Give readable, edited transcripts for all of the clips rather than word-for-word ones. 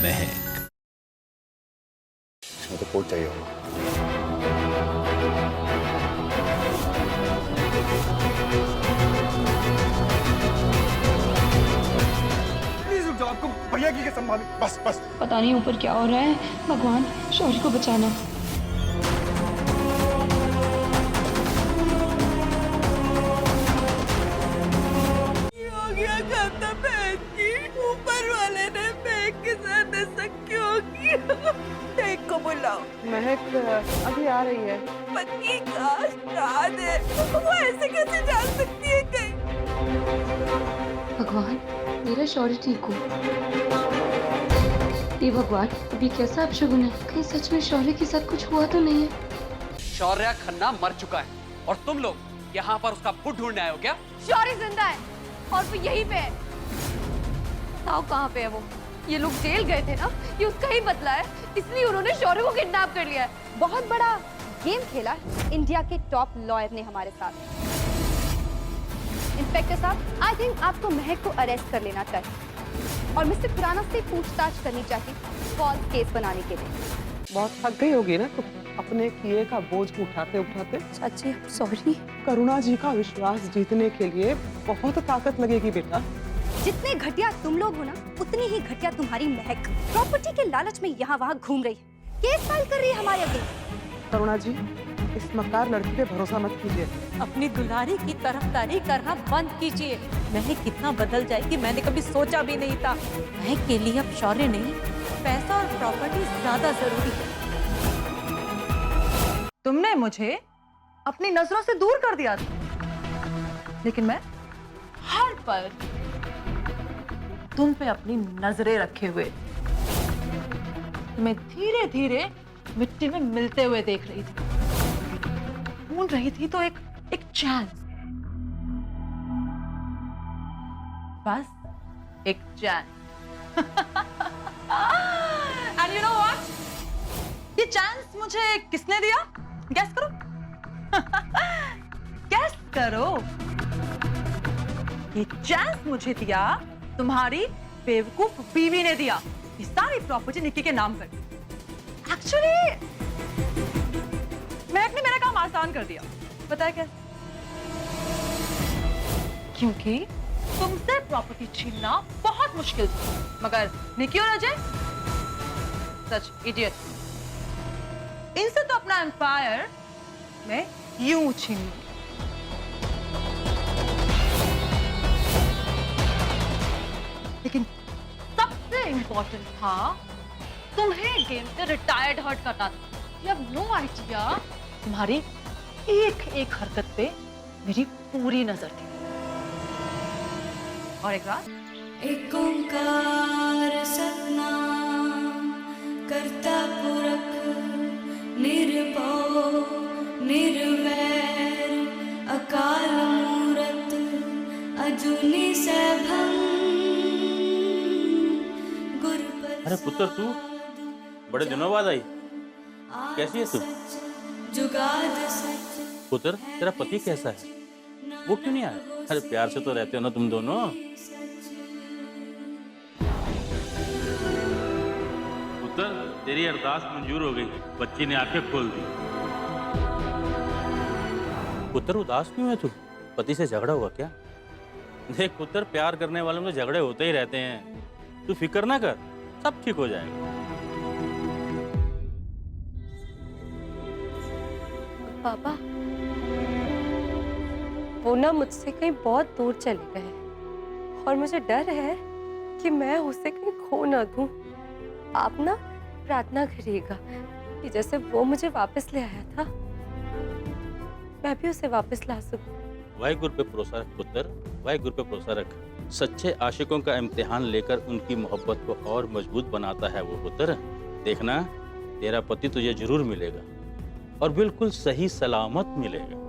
महक। इसमें तो कोट चाहिए होगा। प्लीज रुक जाओ, आपको भैया की कसम मालूम। बस बस। पता नहीं ऊपर क्या हो रहा है। भगवान शौर्य को बचाना। ऊपर वाले ने महक के साथ ऐसा क्यों किया? महक को बुलाओ। महक अभी आ रही है। पति का श्राद्ध है, वो ऐसे कैसे जान सकती है कहीं? भगवान मेरा शौर्य ठीक हो। हे भगवान अभी कैसा अपशगुन है? कहीं सच में शौर्य के साथ कुछ हुआ तो नहीं है? शौर्य खन्ना मर चुका है और तुम लोग यहाँ पर उसका फुट ढूंढने आए हो क्या? शौर्य जिंदा है और वो यहीं पे है। बताओ कहाँ पे है वो? ये लोग जेल गए थे ना, ये उसका ही बदला है, इसलिए उन्होंने शौर्य को किडनैप कर लिया है। बहुत बड़ा गेम खेला इंडिया के टॉप लॉयर ने हमारे साथ। इंस्पेक्टर साहब, आई थिंक आपको महक को अरेस्ट कर लेना चाहिए और मिस्टर खुराना से पूछताछ करनी चाहिए फॉल्स केस बनाने के लिए। बहुत थक गई होगी ना तुम अपने किए का बोझ उठाते उठाते। चाची सॉरी। करुणा जी का विश्वास जीतने के लिए बहुत ताकत लगेगी बेटा। जितने घटिया तुम लोग हो ना, उतनी ही घटिया तुम्हारी महक। प्रॉपर्टी के लालच में यहाँ वहाँ घूम रही है, केस फाइल कर रही है हमारे अगेंस्ट। करुणा जी, इस मक्कार लड़की पे भरोसा मत कीजिए। अपनी दुलारी की तरफदारी करना बंद कीजिए। महक कितना बदल जाएगी मैंने कभी सोचा भी नहीं था। महक के लिए अब शौर्य नहीं, पैसा और प्रॉपर्टी ज्यादा जरूरी है। तुमने मुझे अपनी नजरों से दूर कर दिया था, लेकिन मैं हर पल तुम पे अपनी नजरें रखे हुए तुम्हें धीरे धीरे मिट्टी में मिलते हुए देख रही थी। ढूंढ रही थी तो एक चांस, बस एक chance. And you know what, ये चांस मुझे किसने दिया? गैस करो। गैस करो। ये चांस मुझे दिया तुम्हारी बेवकूफ बीवी ने दिया। ये सारी प्रॉपर्टी निक्की के नाम पर। एक्चुअली महक ने मेरा काम आसान कर दिया। पता है कैसे? क्योंकि तुमसे प्रॉपर्टी छीनना बहुत मुश्किल था, मगर निक्की और अजय सच इडियट। इनसे तो अपना एम्पायर मैं यूं छीन लूं। लेकिन सबसे इंपॉर्टेंट था तुम्हें गेम से रिटायर्ड हर्ट करना था। यू हैव नो आइडिया, तुम्हारी एक एक हरकत पे मेरी पूरी नजर थी। और एक रात एक ओंकार सतनाम करता पुरख निर्भव निर्वैर अकाल मूरत अजूनी सैभं। अरे पुत्र, तू बड़े दिनों बाद आई, कैसी है तू? पुत्र, तेरा पति कैसा है? वो क्यों नहीं आया? अरे प्यार से तो रहते हो ना तुम दोनों। पुत्र, तेरी अरदास मंजूर हो गई, बच्ची ने आंखें खोल दी। पुत्र, उदास क्यों है तू? पति से झगड़ा हुआ क्या? देख पुत्र, प्यार करने वालों में झगड़े होते ही रहते हैं, तू फिक्र ना कर, सब ठीक हो जाएगा। पापा वो ना मुझसे कहीं बहुत दूर चले गए और मुझे डर है कि मैं उसे कहीं खो ना दूं। आप ना प्रार्थना करिएगा कि जैसे वो मुझे वापस ले आया था, मैं भी उसे वापस ला सकूं। वाहिगुरु पे भरोसा रख पुत्र, वाहिगुरु पे भरोसा रख। सच्चे आशिकों का इम्तिहान लेकर उनकी मोहब्बत को और मजबूत बनाता है वो पुत्र। देखना, तेरा पति तुझे जरूर मिलेगा और बिल्कुल सही सलामत मिलेगा।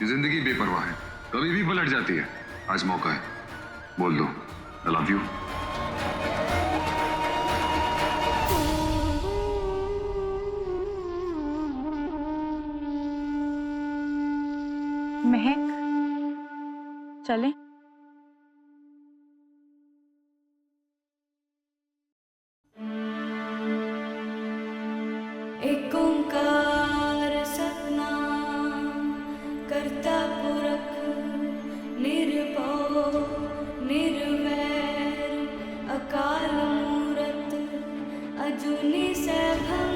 ये जिंदगी बेपरवाह है, कभी भी पलट जाती है। आज मौका है, बोल दो आई लव यू। महक, चले? एक ओंकार सतनाम करता पुरख निर्भव निर्वैर अकाल मूरत अजूनी सैभं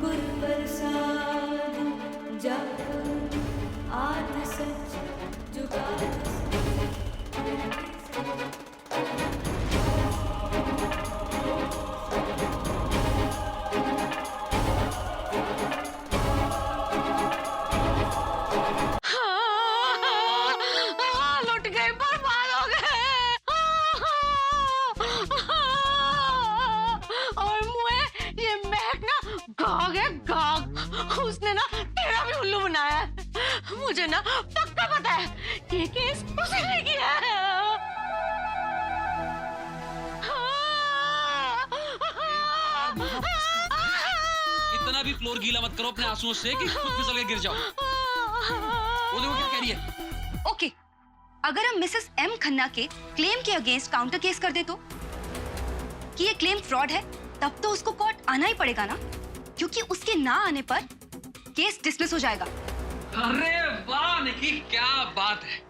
गुर प्रसाद जप आद सच जुगाद लुट गए, बर्बाद हो गए। और मुझे ये महक ना गाग है, गाग। उसने ना तेरा भी उल्लू बनाया है। मुझे ना पक्का पता है ये केस उसने किया है। इतना भी फ्लोर गीला मत करो अपने आंसुओं से कि खुद फिसल के गिर जाओ। वो देखो क्या कह रही है। ओके, अगर हम मिसेस एम खन्ना के क्लेम के अगेंस्ट काउंटर केस कर दे तो कि ये क्लेम फ्रॉड है, तब तो उसको कोर्ट आना ही पड़ेगा ना, क्योंकि उसके ना आने पर केस डिसमिस हो जाएगा। अरे वाह निकी, क्या बात है।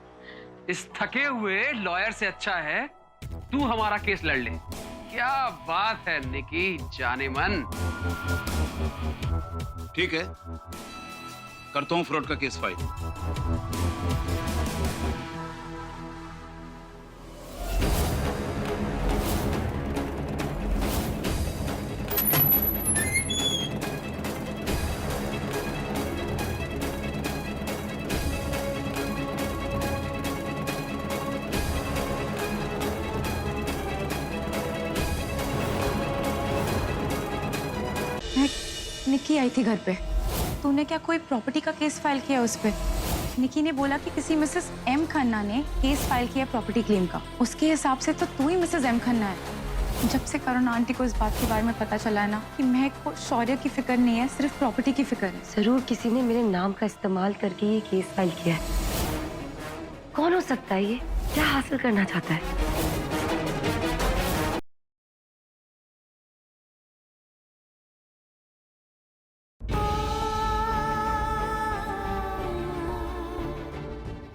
इस थके हुए लॉयर से अच्छा है तू हमारा केस लड़ ले। क्या बात है निकी, जाने मन। ठीक है, करता हूं फ्रॉड का केस फाइल। निकी आई थी घर पे। तूने क्या कोई प्रॉपर्टी का केस फाइल किया उस पे? निकी ने बोला कि किसी मिसेस एम खन्ना ने केस फाइल किया प्रॉपर्टी क्लेम का। उसके हिसाब से तो तू ही मिसेस एम खन्ना है। जब से करुण आंटी को इस बात के बारे में पता चला है ना कि महक को शौर्य की फिक्र नहीं है, सिर्फ प्रॉपर्टी की फिक्र है। जरूर किसी ने मेरे नाम का इस्तेमाल करके ये केस फाइल किया है। कौन हो सकता है ये? क्या हासिल करना चाहता है?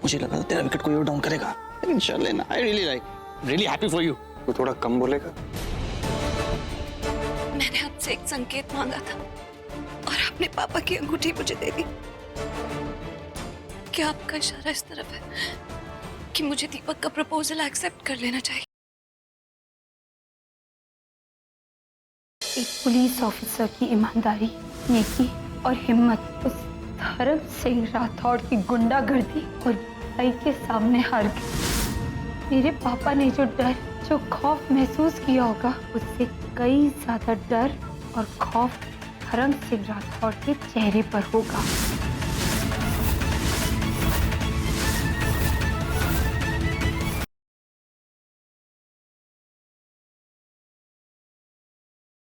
मुझे लगा था तेरा विकेट कोई और डाउन करेगा, लेकिन चले ना। I really happy for you. तो थोड़ा कम बोलेगा। मैंने आपसे एक संकेत मांगा था और आपने पापा की अंगूठी मुझे दे दी। क्या आपका इशारा इस तरफ है कि मुझे दीपक का प्रपोजल एक्सेप्ट कर लेना चाहिए? एक पुलिस ऑफिसर की ईमानदारी, नेकी और हिम्मत उस धर्म सिंह राठौड़ की गुंडागर्दी और भाई के सामने हार गई। मेरे पापा ने जो डर, जो खौफ महसूस किया होगा, उससे कई ज्यादा डर और खौफ धर्म सिंह राठौड़ के चेहरे पर होगा।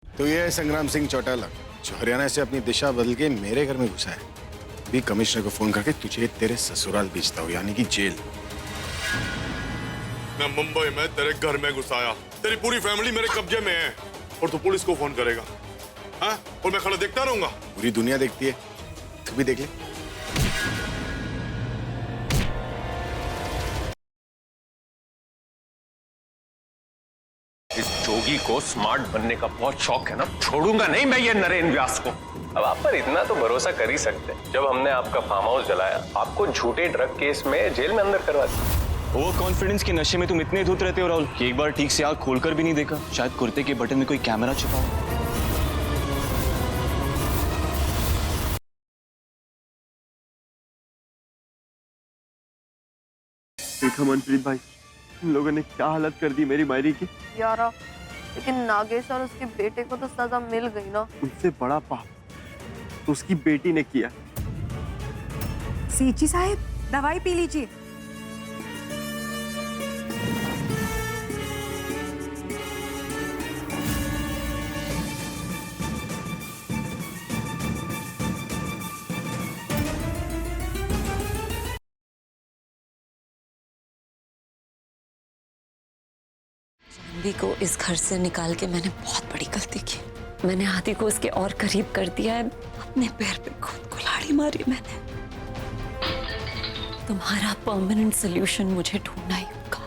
तो ये है संग्राम सिंह चौटाला, जो हरियाणा से अपनी दिशा बदल के मेरे घर में घुसा है। भी कमिश्नर को फोन करके तुझे तेरे ससुराल भेजता हूँ, यानी कि जेल। मैं मुंबई में तेरे घर में घुसाया, तेरी पूरी फैमिली मेरे कब्जे में है, और तू पुलिस को फोन करेगा? हाँ? और मैं खड़ा देखता रहूंगा? पूरी दुनिया देखती है, तू भी देख ले। इस जोगी को स्मार्ट बनने का बहुत शौक है ना, छोड़ूंगा नहीं मैं ये नरेन व्यास को। अब आप पर इतना तो भरोसा कर ही सकते हैं, जब हमने आपका फार्म हाउस जलाया, आपको झूठे ड्रग केस में जेल में अंदर करवा दिया। ओवर कॉन्फिडेंस के नशे में तुम इतने धुत रहते हो राहुल कि एक बार ठीक से आंख खोलकर भी नहीं देखा। शायद कुर्ते के बटन में कोई कैमरा छुपा हो। देखा मनप्रीत भाई, इन लोगों ने क्या हालत कर दी मेरी मायरी की। यारा, लेकिन नागेश और उसके बेटे को तो सजा मिल गई ना। उनसे बड़ा पाप तो उसकी बेटी ने किया। सेठी साहब, दवाई पी लीजिए। जानवी को इस घर से निकाल के मैंने बहुत बड़ी गलती की। मैंने आदि को उसके और करीब कर दिया है। अपने पैर पे खुद कुल्हाड़ी मारी मैंने। तुम्हारा परमानेंट सोल्यूशन मुझे ढूंढना ही होगा।